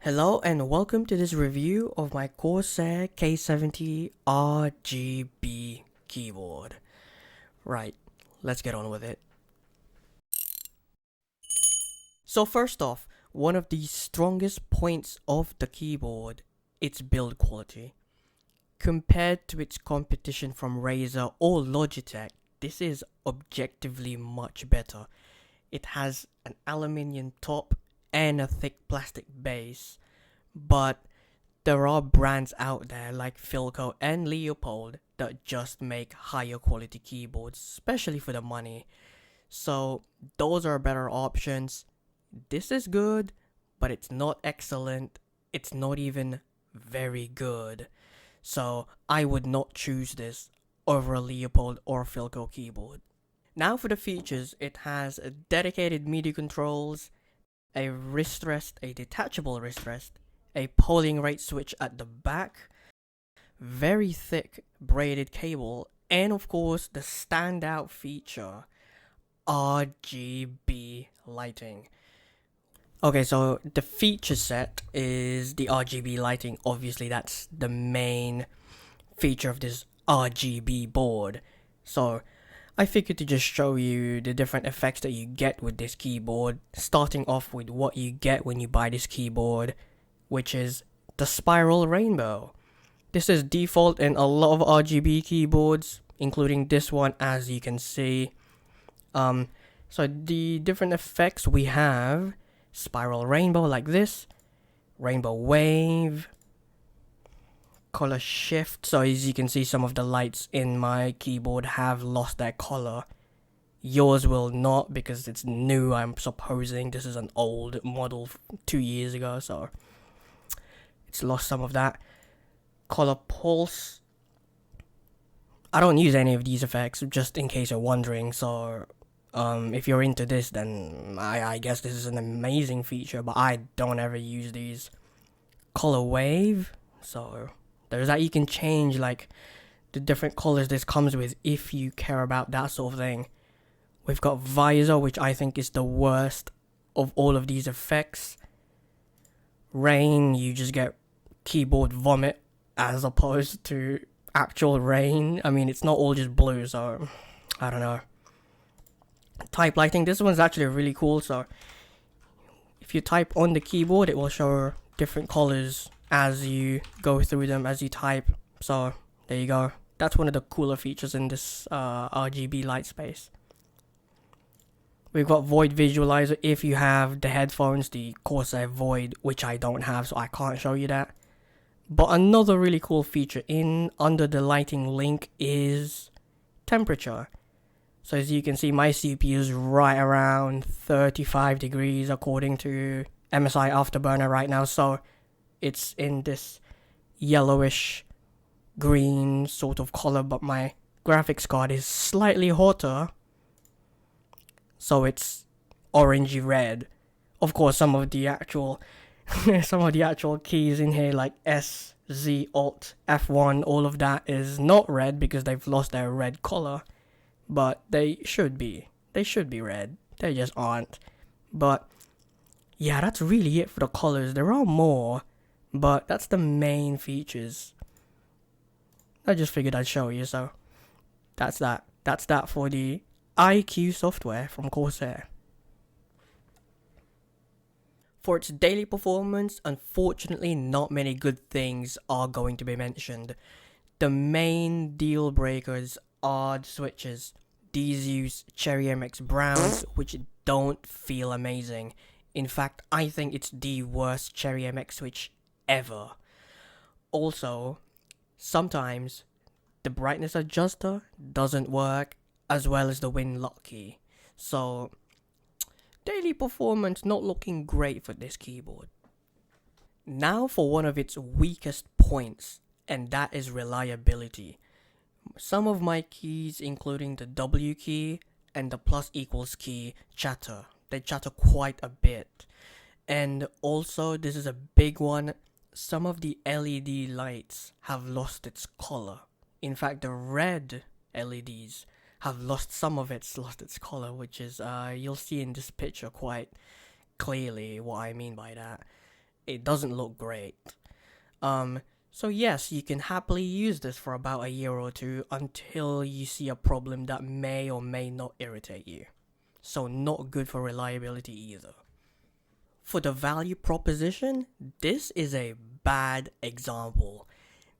Hello and welcome to this review of my Corsair K70 RGB keyboard. Right, let's get on with it. So first off, one of the strongest points of the keyboard, its build quality. Compared to its competition from Razer or Logitech, this is objectively much better. It has an aluminium top and a thick plastic base, but there are brands out there like Philco and Leopold that just make higher quality keyboards, especially for the money. So those are better options. This is good, but it's not excellent. It's not even very good. So I would not choose this over a Leopold or Philco keyboard. Now for the features, it has a dedicated MIDI controls, a wrist rest, a detachable wrist rest, a polling rate switch at the back, very thick braided cable, and of course the standout feature, RGB lighting. Okay, so the feature set is the RGB lighting. Obviously, that's the main feature of this RGB board. So I figured to just show you the different effects that you get with this keyboard, starting off with what you get when you buy this keyboard, which is the spiral rainbow. This is default in a lot of RGB keyboards, including this one, as you can see. So the different effects we have: spiral rainbow like this, rainbow wave, color shift. So as you can see, some of the lights in my keyboard have lost their color. Yours will not because it's new, I'm supposing. This is an old model 2 years ago, so it's lost some of that. Color pulse. I don't use any of these effects, just in case you're wondering. So if you're into this, then I guess this is an amazing feature, but I don't ever use these. Color wave. So there's that. You can change like the different colors this comes with if you care about that sort of thing. We've got visor, which I think is the worst of all of these effects. Rain, you just get keyboard vomit as opposed to actual rain. I mean, it's not all just blue, so I don't know. Type lighting, this one's actually really cool. So if you type on the keyboard, it will show different colors as you go through them as you type. So there you go. That's one of the cooler features in this RGB light space. We've got Void Visualizer if you have the headphones, the Corsair Void, which I don't have, so I can't show you that. But another really cool feature under the lighting link is temperature. So as you can see, my CPU is right around 35 degrees according to MSI Afterburner right now. So it's in this yellowish green sort of color, but my graphics card is slightly hotter, so it's orangey red. Of course, some of the actual keys in here, like S, Z, Alt, F1, all of that is not red because they've lost their red color, but they should be red. They just aren't. But yeah, that's really it for the colors. There are more, but that's the main features. I just figured I'd show you, so that's that. That's that for the IQ software from Corsair. For its daily performance, unfortunately, not many good things are going to be mentioned. The main deal breakers are the switches. These use Cherry MX Browns, which don't feel amazing. In fact, I think it's the worst Cherry MX switch ever. Also, sometimes the brightness adjuster doesn't work, as well as the win lock key. So daily performance not looking great for this keyboard. Now for one of its weakest points, and that is reliability. Some of my keys, including the W key and the plus equals key, chatter. They chatter quite a bit. And also, this is a big one, some of the LED lights have lost its color. In fact, the red LEDs have lost its color, which is you'll see in this picture quite clearly what I mean by that. it doesn't look great. So yes, you can happily use this for about a year or two until you see a problem that may or may not irritate you. So not good for reliability either. For the value proposition, this is a bad example.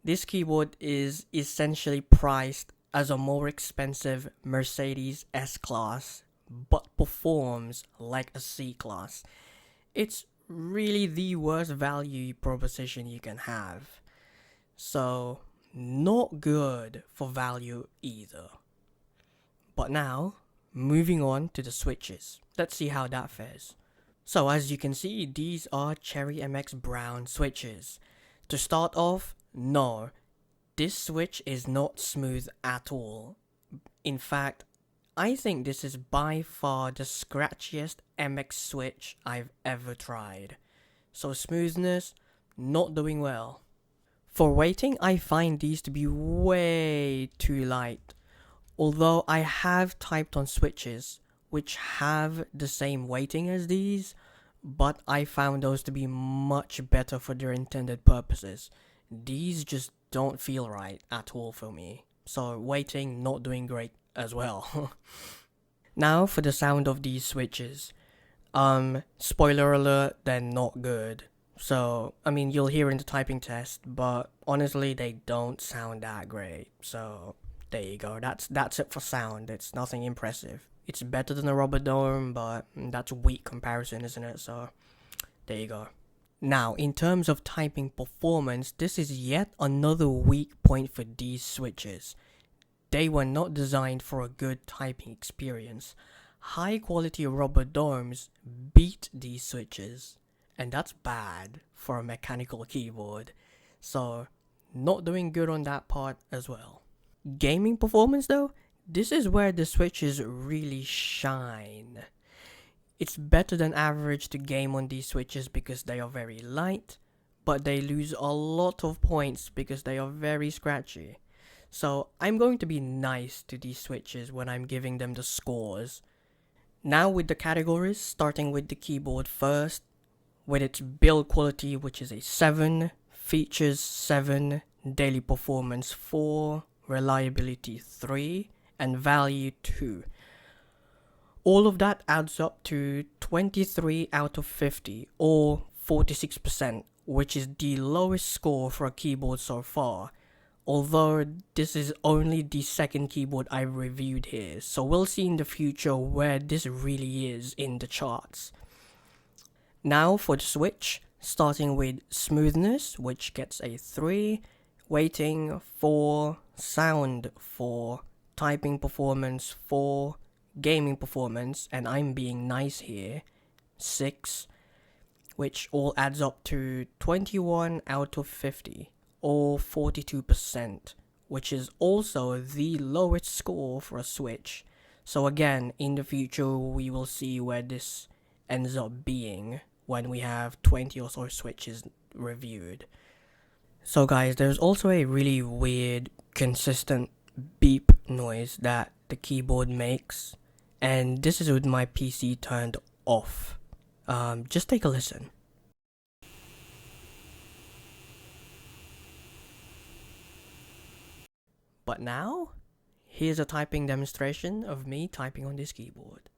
This keyboard is essentially priced as a more expensive Mercedes S-Class, but performs like a C-Class. It's really the worst value proposition you can have. So, not good for value either. But now, moving on to the switches. Let's see how that fares. So as you can see, these are Cherry MX Brown switches. To start off, no, this switch is not smooth at all. In fact, I think this is by far the scratchiest MX switch I've ever tried. So smoothness, not doing well. For weighting, I find these to be way too light. Although I have typed on switches which have the same weighting as these, but I found those to be much better for their intended purposes. These just don't feel right at all for me. So weighting, not doing great as well. Now for the sound of these switches. Spoiler alert, they're not good. So, I mean, you'll hear in the typing test, but honestly, they don't sound that great. So, there you go. That's it for sound. It's nothing impressive. It's better than a rubber dome, but that's a weak comparison, isn't it? So, there you go. Now, in terms of typing performance, this is yet another weak point for these switches. They were not designed for a good typing experience. High quality rubber domes beat these switches, and that's bad for a mechanical keyboard. So, not doing good on that part as well. Gaming performance though, this is where the switches really shine. It's better than average to game on these switches because they are very light, but they lose a lot of points because they are very scratchy. So I'm going to be nice to these switches when I'm giving them the scores. Now with the categories, starting with the keyboard first, with its build quality, which is a 7, features 7, daily performance 4, reliability 3, and value 2. All of that adds up to 23 out of 50, or 46%, which is the lowest score for a keyboard so far. Although this is only the second keyboard I've reviewed here, so we'll see in the future where this really is in the charts. Now for the switch, starting with smoothness, which gets a 3, weighting 4, sound 4, typing performance 4, gaming performance, and I'm being nice here, 6, which all adds up to 21 out of 50, or 42%, which is also the lowest score for a switch. So again, in the future we will see where this ends up being when we have 20 or so switches reviewed. So guys, there's also a really weird, consistent beep noise that the keyboard makes, and this is with my PC turned off. Just take a listen. But now, here's a typing demonstration of me typing on this keyboard.